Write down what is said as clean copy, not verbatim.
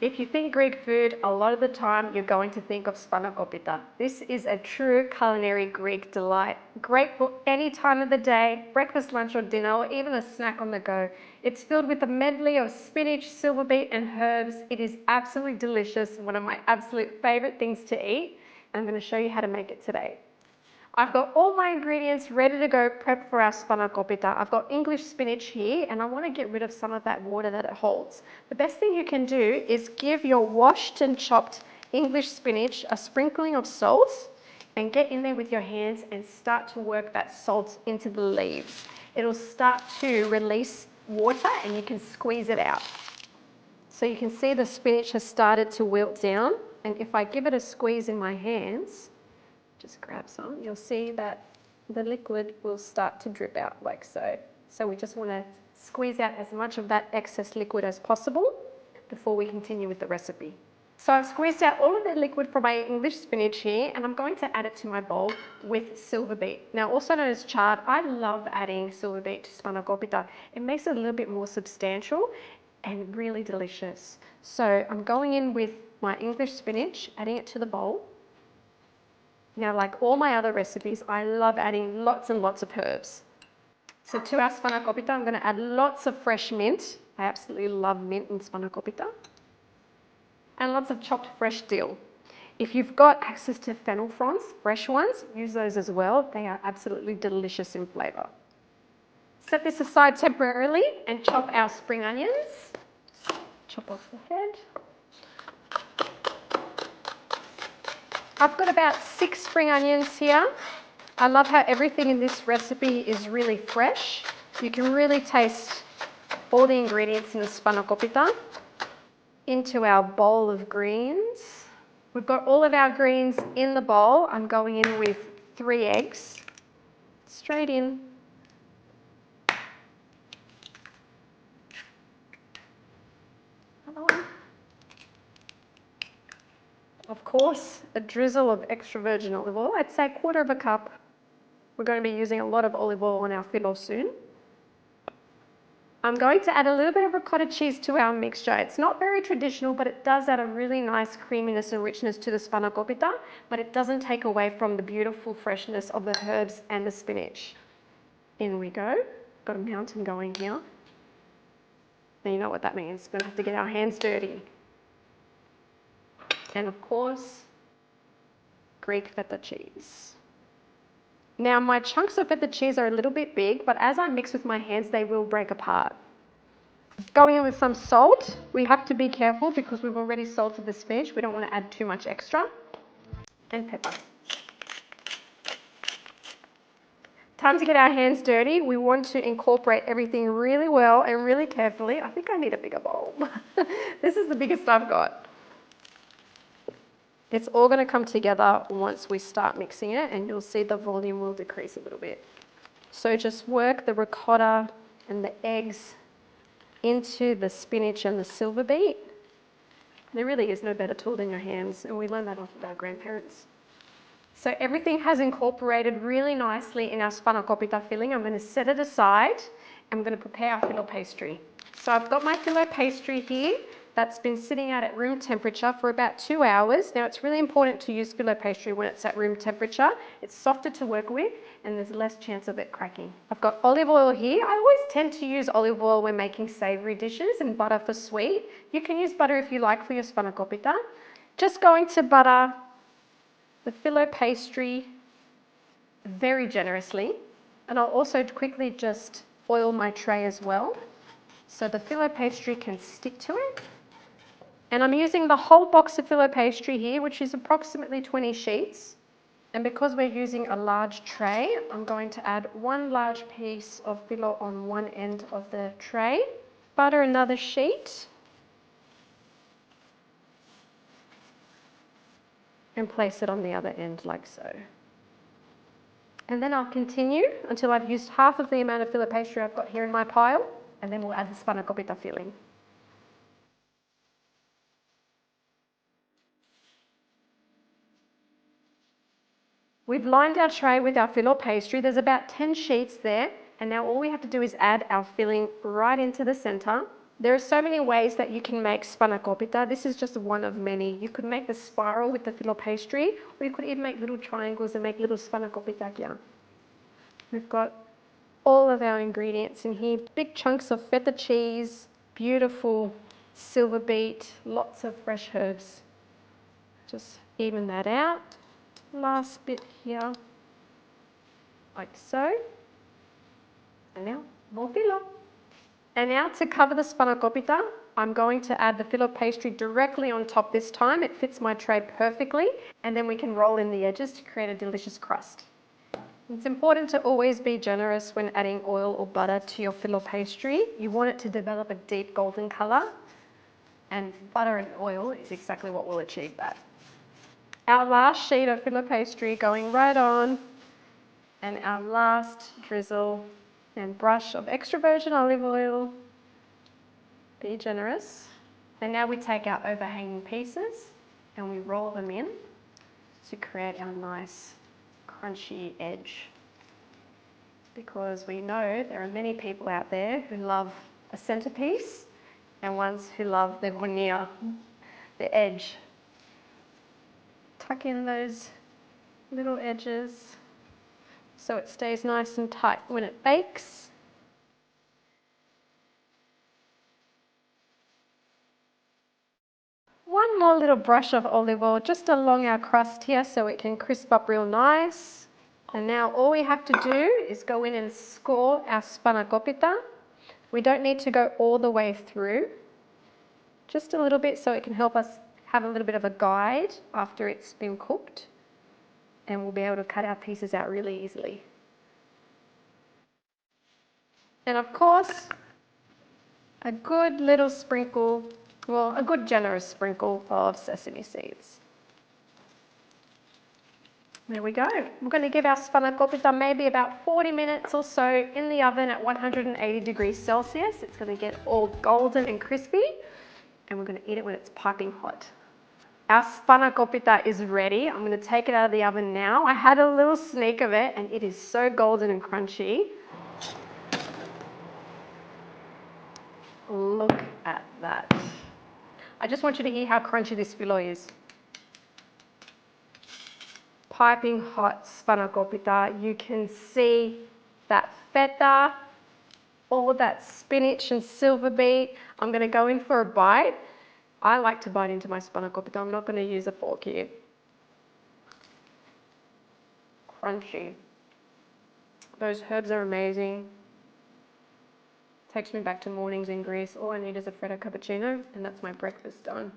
If you think Greek food, a lot of the time you're going to think of spanakopita. This is a true culinary Greek delight. Great for any time of the day, breakfast, lunch or dinner, or even a snack on the go. It's filled with a medley of spinach, silverbeet and herbs. It is absolutely delicious, one of my absolute favourite things to eat. And I'm going to show you how to make it today. I've got all my ingredients ready to go, prepped for our spanakopita. I've got English spinach here and I want to get rid of some of that water that it holds. The best thing you can do is give your washed and chopped English spinach a sprinkling of salt and get in there with your hands and start to work that salt into the leaves. It'll start to release water and you can squeeze it out. So you can see the spinach has started to wilt down, and if I give it a squeeze in my hands, just grab some, you'll see that the liquid will start to drip out like so. So we just want to squeeze out as much of that excess liquid as possible before we continue with the recipe. So I've squeezed out all of the liquid from my English spinach here, and I'm going to add it to my bowl with silverbeet. Now, also known as chard, I love adding silverbeet to spanakopita. It makes it a little bit more substantial and really delicious. So I'm going in with my English spinach, adding it to the bowl. Now, like all my other recipes, I love adding lots and lots of herbs. So to our spanakopita, I'm going to add lots of fresh mint. I absolutely love mint in spanakopita. And lots of chopped fresh dill. If you've got access to fennel fronds, fresh ones, use those as well. They are absolutely delicious in flavour. Set this aside temporarily and chop our spring onions. Chop off the head. I've got about 6 spring onions here. I love how everything in this recipe is really fresh. You can really taste all the ingredients in the spanakopita. Into our bowl of greens. We've got all of our greens in the bowl. I'm going in with 3 eggs. Straight in. Another one. Of course, a drizzle of extra virgin olive oil. I'd say 1/4 cup. We're going to be using a lot of olive oil on our fillo soon. I'm going to add a little bit of ricotta cheese to our mixture. It's not very traditional, but it does add a really nice creaminess and richness to the spanakopita, but it doesn't take away from the beautiful freshness of the herbs and the spinach. In we go. Got a mountain going here. Now you know what that means. We're going to have to get our hands dirty. And of course, Greek feta cheese. Now my chunks of feta cheese are a little bit big, but as I mix with my hands, they will break apart. Going in with some salt. We have to be careful because we've already salted the spinach. We don't want to add too much extra. And pepper. Time to get our hands dirty. We want to incorporate everything really well and really carefully. I think I need a bigger bowl. This is the biggest I've got. It's all going to come together once we start mixing it, and you'll see the volume will decrease a little bit. So just work the ricotta and the eggs into the spinach and the silverbeet. There really is no better tool than your hands, and we learned that off of our grandparents. So everything has incorporated really nicely in our spanakopita filling. I'm going to set it aside. I'm going to prepare our fillo pastry. So I've got my fillo pastry here. That's been sitting out at room temperature for about 2 hours. Now it's really important to use fillo pastry when it's at room temperature. It's softer to work with and there's less chance of it cracking. I've got olive oil here. I always tend to use olive oil when making savoury dishes and butter for sweet. You can use butter if you like for your spanakopita. Just going to butter the fillo pastry very generously, and I'll also quickly just oil my tray as well so the fillo pastry can stick to it. And I'm using the whole box of fillo pastry here, which is approximately 20 sheets. And because we're using a large tray, I'm going to add 1 large piece of fillo on one end of the tray. Butter another sheet. And place it on the other end like so. And then I'll continue until I've used half of the amount of fillo pastry I've got here in my pile, and then we'll add the spanakopita filling. We've lined our tray with our fillo pastry. There's about 10 sheets there, and now all we have to do is add our filling right into the centre. There are so many ways that you can make spanakopita. This is just one of many. You could make the spiral with the Fillo pastry, or you could even make little triangles and make little spanakopita here. We've got all of our ingredients in here. Big chunks of feta cheese, beautiful silverbeet, lots of fresh herbs. Just even that out. Last bit here, like so. And now more Fillo. And now to cover the spanakopita, I'm going to add the Fillo pastry directly on top this time. It fits my tray perfectly, and then we can roll in the edges to create a delicious crust. It's important to always be generous when adding oil or butter to your Fillo pastry. You want it to develop a deep golden colour, and butter and oil is exactly what will achieve that. Our last sheet of Fillo pastry going right on, and our last drizzle and brush of extra virgin olive oil. Be generous. And now we take our overhanging pieces and we roll them in to create our nice crunchy edge. Because we know there are many people out there who love a centerpiece and ones who love the veneer, the edge. Tuck in those little edges so it stays nice and tight when it bakes. One more little brush of olive oil just along our crust here so it can crisp up real nice. And now all we have to do is go in and score our spanakopita. We don't need to go all the way through, just a little bit so it can help us have a little bit of a guide after it's been cooked. And we'll be able to cut our pieces out really easily. And of course, a good little sprinkle, well, a good generous sprinkle of sesame seeds. There we go. We're going to give our spanakopita maybe about 40 minutes or so in the oven at 180 degrees Celsius. It's going to get all golden and crispy, and we're going to eat it when it's piping hot. Our spanakopita is ready. I'm going to take it out of the oven now. I had a little sneak of it, and it is so golden and crunchy. Look at that. I just want you to hear how crunchy this Fillo is. Piping hot spanakopita. You can see that feta, all of that spinach and silverbeet. I'm going to go in for a bite. I like to bite into my spanakopita. I'm not going to use a fork here. Crunchy. Those herbs are amazing. Takes me back to mornings in Greece. All I need is a Feta cappuccino, and that's my breakfast done.